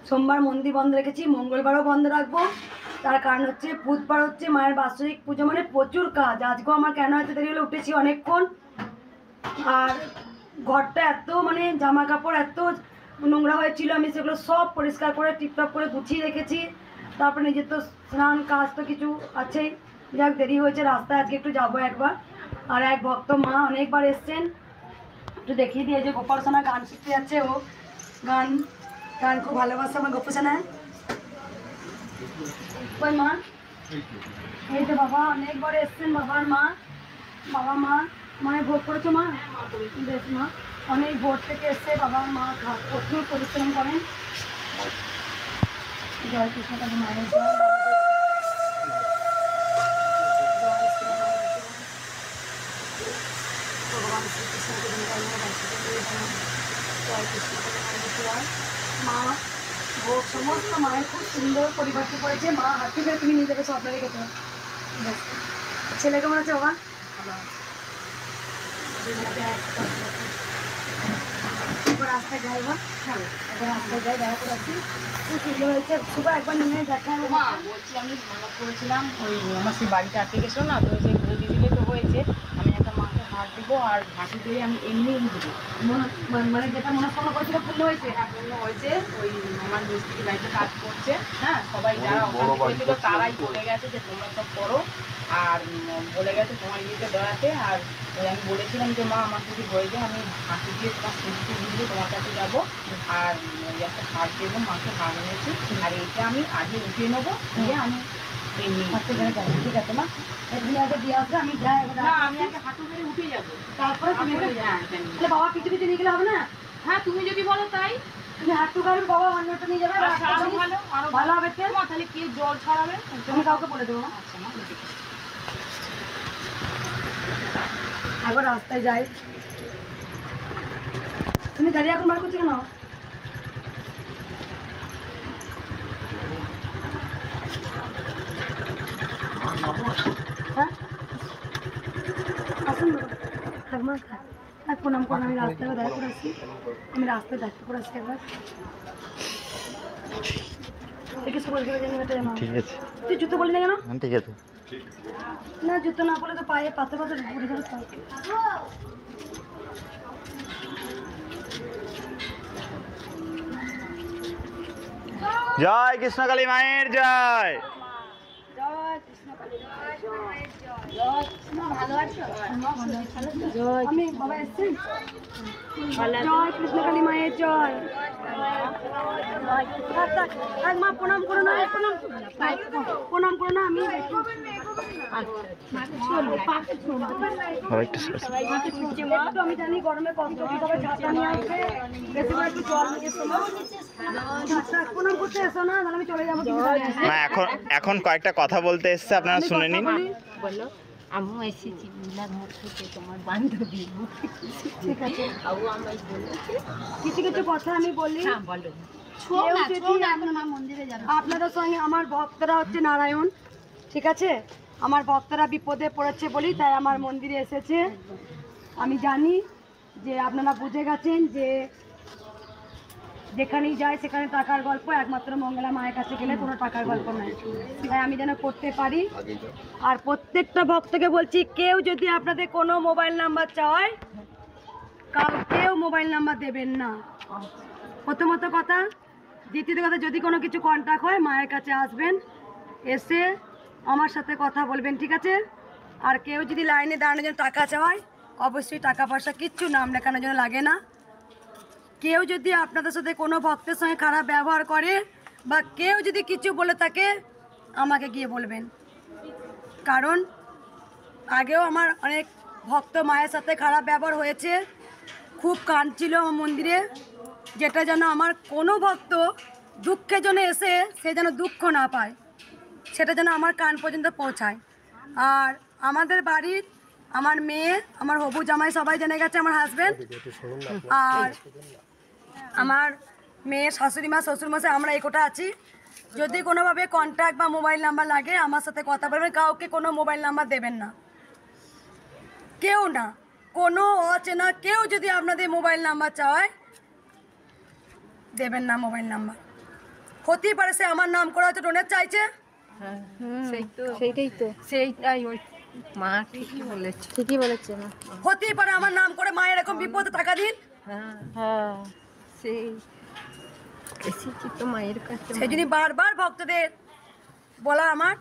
সোমবার মন্দির বন্ধ রেখেছি, মঙ্গলবারও বন্ধ রাখবো। তার কারণ হচ্ছে বুধবার হচ্ছে মায়ের বাৎসরিক পুজো, মানে প্রচুর কাজ। আজকেও আমার কেন এত দেরি হলে, উঠেছি অনেকক্ষণ। আর ঘরটা এত মানে জামা কাপড় এত নোংরা হয়েছিল, আমি সেগুলো সব পরিষ্কার করে টিপটপ করে গুছিয়ে রেখেছি। তারপরে নিজের তো স্নান কাজ তো কিছু আছেই, যাক দেরি হয়েছে। রাস্তায় আজকে একটু যাবো একবার। আর এক ভক্ত মা অনেকবার এসছেন, একটু দেখিয়ে দিয়ে। যে গোপাল সোনা গান শিখতে যাচ্ছে, ও গান গান খুব ভালোবাসে আমার গোপু সোনা। ওই মা, এই তো বাবা অনেকবার এসছেন, বাবার মা, বাবা মা, মায়ের ভোট করেছো মা? বেশ মা, অনেক ভোট থেকে এসছে বাবা মা, প্রচুর পরিশ্রম করেন। জয় কৃষ্ণ কালী মায়ের জয়। ভগবান শ্রীকৃষ্ণকে জয় কৃষ্ণ কালী মায়ের জয়। মা ভোগ সমস্ত মায়ের খুব সুন্দর পরিবর্তন করেছে। মা হাতি করে তুমি নিজেকে স্বপ্ন রেখেছো। ছেলে কেমন আছে বাবা? রাস্তায় যাই বা রাস্তায় যাই, দেখা করে আসি। খুব সুন্দর হয়েছে। সুবা একবার নিয়ে দেখা। বলছি আমি মানব করেছিলাম, ওই আমার সেই বাড়িতে আটকে গেছিলো না, তো সেই ঘুরে দিলে তো হয়েছে। আমি একটা মাকে হাট দেবো, আর হাঁটি দিয়ে আমি এমনি দেবো। মানে যেটা মনস্কামনা করেছিল পূর্ণ হয়েছে। পূর্ণ হয়েছে। ওই আমার মিস্ত্রি বাড়িতে কাজ করছে, হ্যাঁ, সবাই যারা অশান্তি করেছিল তারাই বলে গেছে যে তোমরা সব করো। আর বলে গেছে তোমার ইয়েতে বেড়াতে। আর ওই আমি বলেছিলাম যে মা আমার যদি হয়ে যায় আমি হাঁটি দিয়ে তোমার স্মৃতি দিয়ে তোমার কাছে যাবো। আর ওই একটা হাট দেবো, মাকে হাট নিয়েছি। আর এইটা আমি আগে উঠিয়ে নেবো, দিয়ে আমি ঠিক আছে মা, তুমি আগে দিয়ে আসবে, আমি যাই। আমি আগে হাঁটু ধরে উঠে যাবো, তারপরে তুমি তাহলে বাবা পিছু পিছু নিয়ে গেলে হবে না? হ্যাঁ তুমি যদি বলো তাই। তুমি হাঁটু খাবে, বাবা অন্যটা নিয়ে যাবে। ভালো হবে। তাহলে কে জল ছড়াবে? তুমি কাউকে বলে দেবো। আচ্ছা মা, একবার রাস্তায় যাই। তুমি গাড়ি এখন বার করছো কেন? হ্যাঁ আসুন থাক মা, থাক। প্রণাম করুন, আমি রাস্তায় দেখা করে আসি। আমি রাস্তায় দেখা করে আসি একবার। ঠিক আছে, তুই জুতো বলি না কেন? ঠিক আছে। না জুতো না বলে তো পায়ে পাতে পাতে ঘুরে যাবে। জয় কৃষ্ণকালী মায়ের জয়। আমি বাবা এসছি। জয় কৃষ্ণকালী মায়ের জয়। মা প্রণাম করো না, প্রণাম করো না। আমি আমি জানি গরমে কষ্ট, তবে ছাতা নিয়ে আসবে, বেশি করে একটু জল নিয়ে এসো। প্রণাম করতে এসো না, তাহলে আমি চলে যাবো। মা এখন কয়েকটা কথা বলতে এসছে, আপনারা শুনে নিন। বলো। আমি এসেছি বিলাঘাট থেকে, তোমার বান্ধবী। ঠিক আছে, আমায় বলেছে কিছু কিছু কথা আমি বলি। হ্যাঁ বলো। আপনাদের সঙ্গে আমার ভক্তরা হচ্ছে নারায়ণ, ঠিক আছে? আমার ভক্তরা বিপদে পড়েছে বলি তাই আমার মন্দিরে এসেছে। আমি জানি যে আপনারা বুঝে গেছেন যে যেখানেই যায় সেখানে টাকার গল্প, একমাত্র মঙ্গলা মায়ের কাছে গেলে কোনো টাকার গল্প নয়। তাই আমি যেন করতে পারি। আর প্রত্যেকটা ভক্তকে বলছি, কেউ যদি আপনাদের কোনো মোবাইল নাম্বার চায়, কেউ মোবাইল নাম্বার দেবেন না, প্রথমত কথা। দ্বিতীয়ত কথা, যদি কোনো কিছু কন্ট্যাক্ট হয় মায়ের কাছে আসবেন, এসে আমার সাথে কথা বলবেন, ঠিক আছে? আর কেউ যদি লাইনে দাঁড়ানোর জন্য টাকা চায়, অবশ্যই টাকা পয়সা কিচ্ছু নাম লেখানোর জন্য লাগে না। কেউ যদি আপনাদের সাথে কোনো ভক্তের সঙ্গে খারাপ ব্যবহার করে বা কেউ যদি কিছু বলে থাকে, আমাকে গিয়ে বলবেন। কারণ আগেও আমার অনেক ভক্ত মায়ের সাথে খারাপ ব্যবহার হয়েছে, খুব কাঁদছিল আমার মন্দিরে। যেটা যেন আমার কোনো ভক্ত দুঃখের জন্য এসে সে যেন দুঃখ না পায়, সেটা যেন আমার কান পর্যন্ত পৌঁছায়। আর আমাদের বাড়ির আমার মেয়ে, আমার হবু জামাই সবাই জেনে গেছে, আমার হাজব্যান্ড আর আমার মেয়ে, শাশুড়ি মা, শ্বশুরমশাই, আমরা এই কোটা আছি। যদি কোনোভাবে কন্ট্যাক্ট বা মোবাইল নাম্বার লাগে আমার সাথে কথা বলবেন। কাউকে কোনো মোবাইল নাম্বার দেবেন না, কেউ না। কোনো অচেনা কেউ যদি আপনাদের মোবাইল নাম্বার চায়, দেবেন না মোবাইল নাম্বার। হতেই পারে সে আমার নাম করে হয়তো ডোনেট চাইছে। হ্যাঁ সেইটাই তো সেইটাই ওই মা ঠিকই বলেছে, ঠিকই বলেছে মা। হতেই পারে আমার নাম করে মায়ের এরকম বিপদে টাকা দিন। হ্যাঁ সেই এসেছি তো মায়ের কাছে। সেই জন্য বারবার ভক্তদের বলা আমার